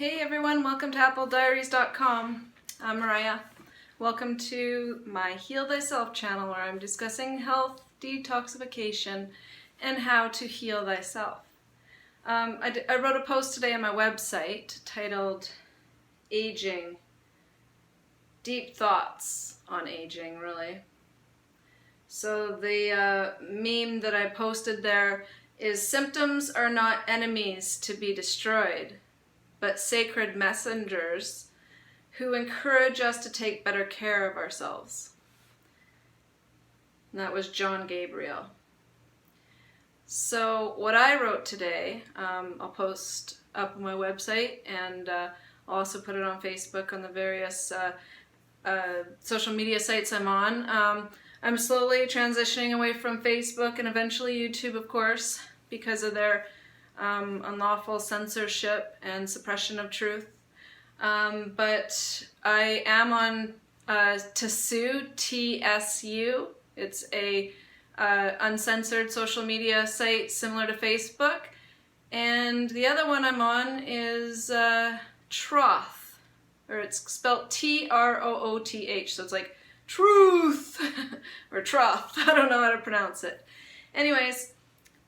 Hey everyone, welcome to applediaries.com. I'm Mariah. Welcome to my Heal Thyself channel where I'm discussing health, detoxification, and how to heal thyself. I wrote a post today on my website titled Aging, Deep Thoughts on Aging, really. So the meme that I posted there is symptoms are not enemies to be destroyed, but sacred messengers who encourage us to take better care of ourselves. And that was John Gabriel. So what I wrote today, I'll post up on my website, and I'll also put it on Facebook on the various social media sites I'm on. I'm slowly transitioning away from Facebook and eventually YouTube, of course, because of their unlawful censorship and suppression of truth. But I am on TSU, TSU. It's a uncensored social media site similar to Facebook. And the other one I'm on is Troth, or it's spelled Trooth, so it's like truth, or troth. I don't know how to pronounce it. Anyways,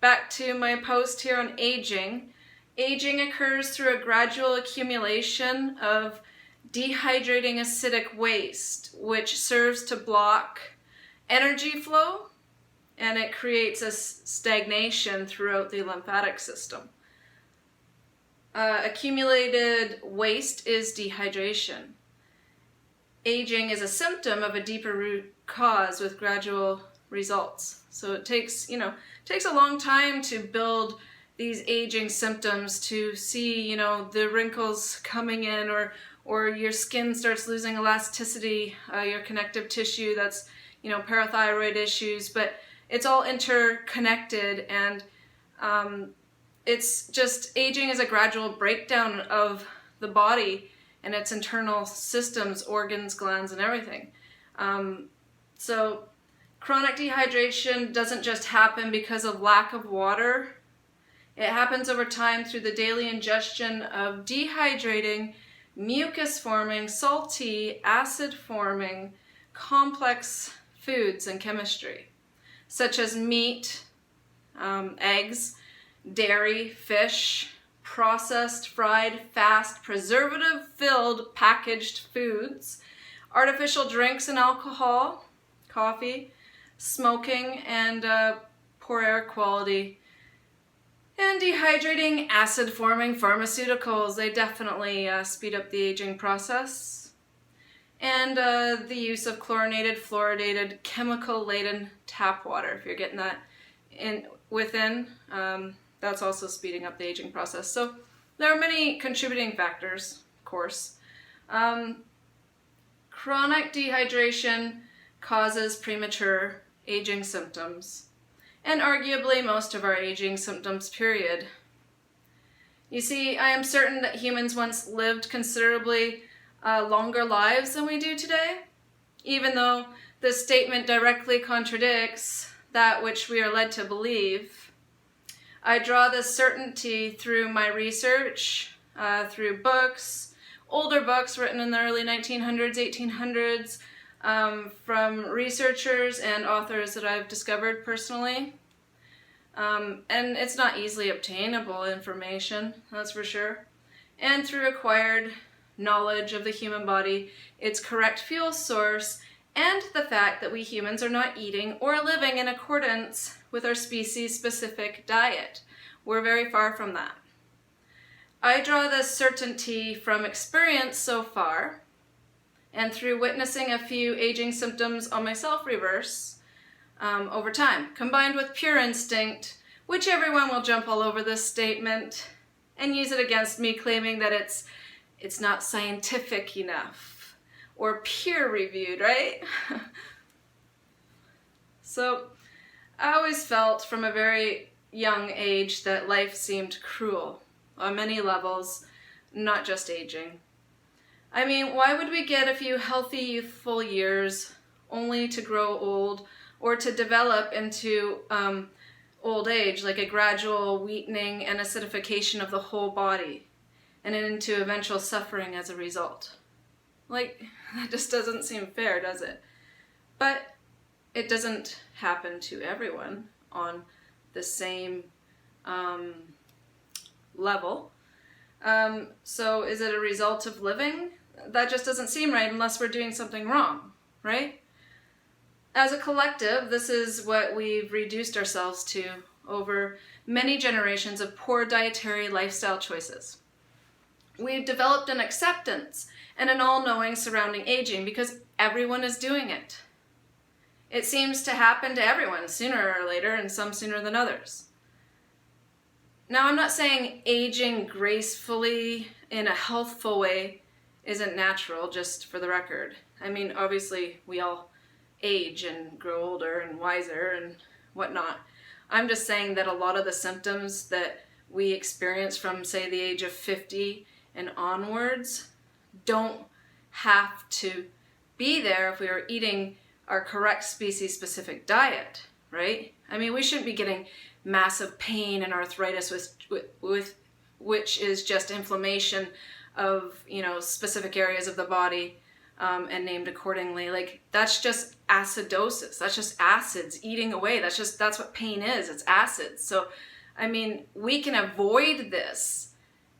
back to my post here on aging. Aging occurs through a gradual accumulation of dehydrating acidic waste, which serves to block energy flow, and it creates a stagnation throughout the lymphatic system. Accumulated waste is dehydration. Aging is a symptom of a deeper root cause with gradual results. So it takes a long time to build these aging symptoms, to see, the wrinkles coming in, or your skin starts losing elasticity, your connective tissue, that's, parathyroid issues, but it's all interconnected, and it's just, aging is a gradual breakdown of the body and its internal systems, organs, glands, and everything. So chronic dehydration doesn't just happen because of lack of water. It happens over time through the daily ingestion of dehydrating, mucus-forming, salty, acid-forming, complex foods and chemistry, such as meat, eggs, dairy, fish, processed, fried, fast, preservative-filled, packaged foods, artificial drinks and alcohol, coffee, smoking, and poor air quality, and dehydrating, acid-forming pharmaceuticals. They definitely speed up the aging process. And the use of chlorinated, fluoridated, chemical-laden tap water, if you're getting that within, that's also speeding up the aging process. So there are many contributing factors, of course. Chronic dehydration causes premature aging symptoms, and arguably most of our aging symptoms, period. You see, I am certain that humans once lived considerably longer lives than we do today, even though this statement directly contradicts that which we are led to believe. I draw this certainty through my research, through books, older books written in the early 1900s, 1800s, from researchers and authors that I've discovered personally. And it's not easily obtainable information, that's for sure. And through acquired knowledge of the human body, its correct fuel source, and the fact that we humans are not eating or living in accordance with our species-specific diet. We're very far from that. I draw this certainty from experience so far, and through witnessing a few aging symptoms on myself reverse over time, combined with pure instinct, which everyone will jump all over this statement and use it against me, claiming that it's not scientific enough or peer-reviewed, right? So I always felt from a very young age that life seemed cruel on many levels, not just aging. I mean, why would we get a few healthy, youthful years only to grow old or to develop into old age, like a gradual weakening and acidification of the whole body? and into eventual suffering as a result. Like, that just doesn't seem fair, does it? But it doesn't happen to everyone on the same level. So is it a result of living? That just doesn't seem right unless we're doing something wrong, right? As a collective, this is what we've reduced ourselves to over many generations of poor dietary lifestyle choices. We've developed an acceptance and an all-knowing surrounding aging because everyone is doing it. It seems to happen to everyone sooner or later, and some sooner than others. Now, I'm not saying aging gracefully in a healthful way isn't natural, just for the record. I mean, obviously, we all age and grow older and wiser and whatnot. I'm just saying that a lot of the symptoms that we experience from, say, the age of 50 and onwards don't have to be there if we are eating our correct species-specific diet, right? I mean, we shouldn't be getting massive pain and arthritis with which is just inflammation of, specific areas of the body and named accordingly. Like, that's just acidosis. That's just acids eating away. That's what pain is. It's acids. So, I mean, we can avoid this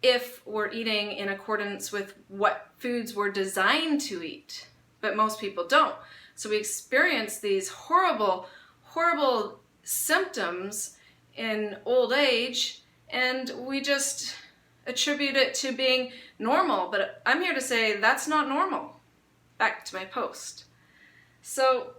if we're eating in accordance with what foods we're designed to eat, but most people don't. So we experience these horrible, horrible symptoms in old age, and we just attribute it to being normal. But I'm here to say that's not normal. Back to my post. So,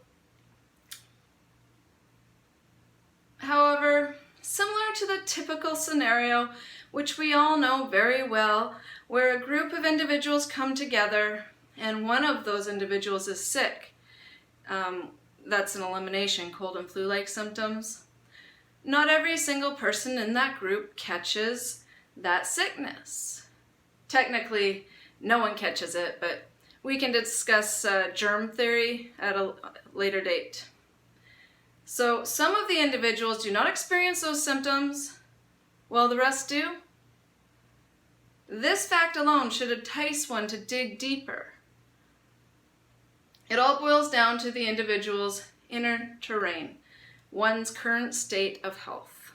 however, similar to the typical scenario, which we all know very well, where a group of individuals come together and one of those individuals is sick, that's an elimination, cold and flu-like symptoms. Not every single person in that group catches that sickness. Technically, no one catches it, but we can discuss germ theory at a later date. So some of the individuals do not experience those symptoms, while the rest do. This fact alone should entice one to dig deeper. It all boils down to the individual's inner terrain, one's current state of health.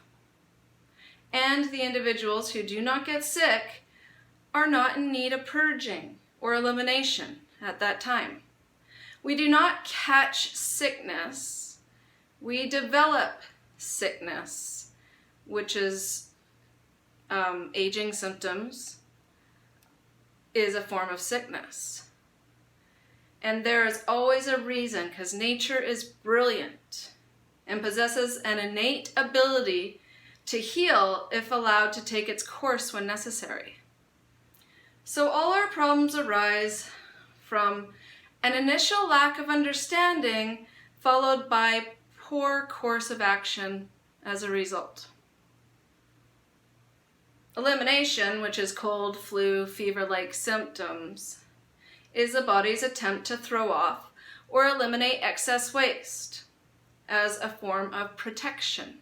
And the individuals who do not get sick are not in need of purging or elimination at that time. We do not catch sickness, we develop sickness, which is aging symptoms, is a form of sickness. And there is always a reason, because nature is brilliant and possesses an innate ability to heal if allowed to take its course when necessary. So all our problems arise from an initial lack of understanding followed by poor course of action as a result. Elimination, which is cold, flu, fever-like symptoms, is the body's attempt to throw off or eliminate excess waste as a form of protection.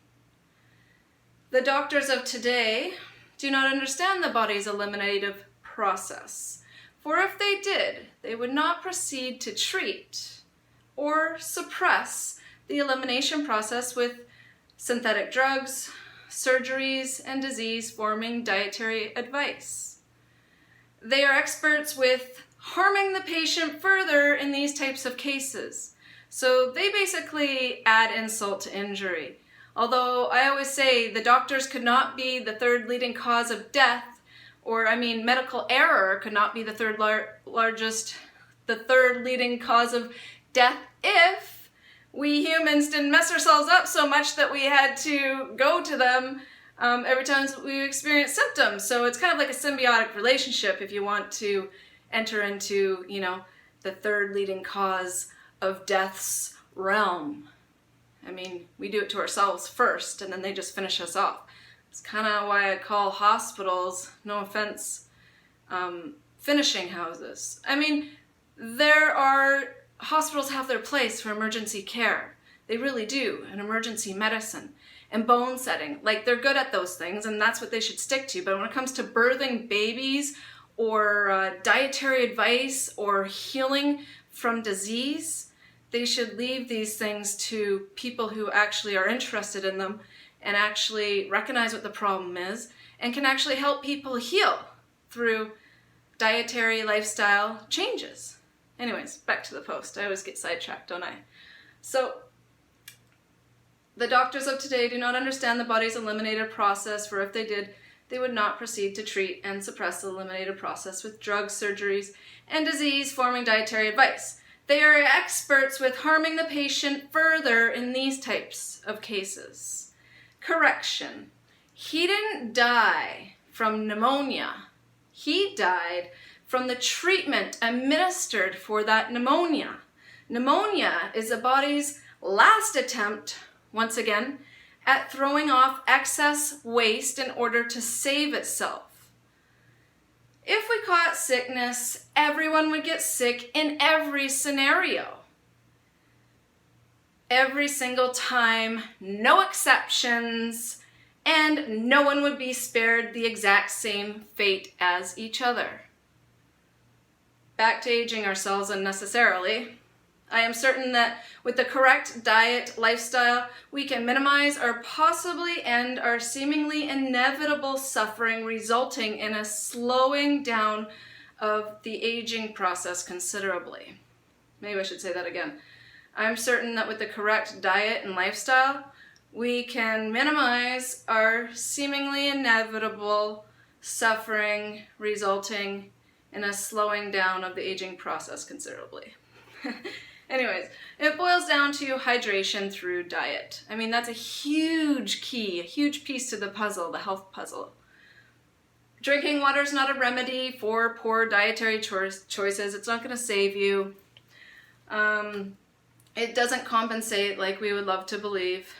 The doctors of today do not understand the body's eliminative process, for if they did, they would not proceed to treat or suppress the elimination process with synthetic drugs, surgeries, and disease-forming dietary advice. They are experts with harming the patient further in these types of cases. So they basically add insult to injury. Although I always say the doctors could not be the third leading cause of death, or medical error could not be the third leading cause of death if we humans didn't mess ourselves up so much that we had to go to them every time we experience symptoms. So it's kind of like a symbiotic relationship if you want to enter into, the third leading cause of death's realm. I mean, we do it to ourselves first, and then they just finish us off. It's kind of why I call hospitals, no offense, finishing houses. I mean, hospitals have their place for emergency care. They really do, and emergency medicine. and bone setting. Like, they're good at those things, and that's what they should stick to. But when it comes to birthing babies or dietary advice or healing from disease, they should leave these things to people who actually are interested in them and actually recognize what the problem is and can actually help people heal through dietary lifestyle changes. Anyways, back to the post. I always get sidetracked, don't I? So, the doctors of today do not understand the body's eliminative process, for if they did, they would not proceed to treat and suppress the eliminative process with drugs, surgeries, and disease-forming dietary advice. They are experts with harming the patient further in these types of cases. Correction. He didn't die from pneumonia. He died from the treatment administered for that pneumonia. Pneumonia is the body's last attempt, once again, at throwing off excess waste in order to save itself. If we caught sickness, everyone would get sick in every scenario. Every single time, no exceptions, and no one would be spared the exact same fate as each other. Back to aging ourselves unnecessarily. I am certain that with the correct diet lifestyle, we can minimize or possibly end our seemingly inevitable suffering, resulting in a slowing down of the aging process considerably. Maybe I should say that again. I'm certain that with the correct diet and lifestyle, we can minimize our seemingly inevitable suffering, resulting in a slowing down of the aging process considerably. Anyways, it boils down to hydration through diet. I mean, that's a huge key, a huge piece to the puzzle, the health puzzle. Drinking water is not a remedy for poor dietary choices. It's not going to save you. It doesn't compensate like we would love to believe.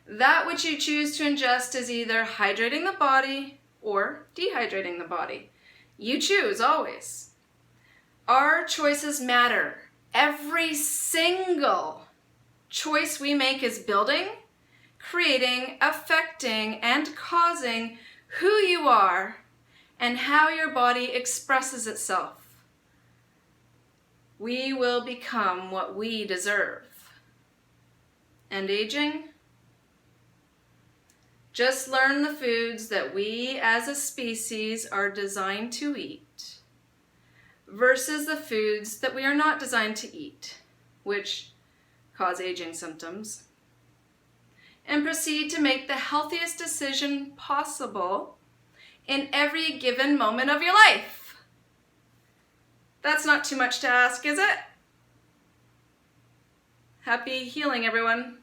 That which you choose to ingest is either hydrating the body or dehydrating the body. You choose, always. Our choices matter. Every single choice we make is building, creating, affecting, and causing who you are and how your body expresses itself. We will become what we deserve. And aging? Just learn the foods that we as a species are designed to eat versus the foods that we are not designed to eat, which cause aging symptoms, and proceed to make the healthiest decision possible in every given moment of your life. That's not too much to ask, is it? Happy healing, everyone.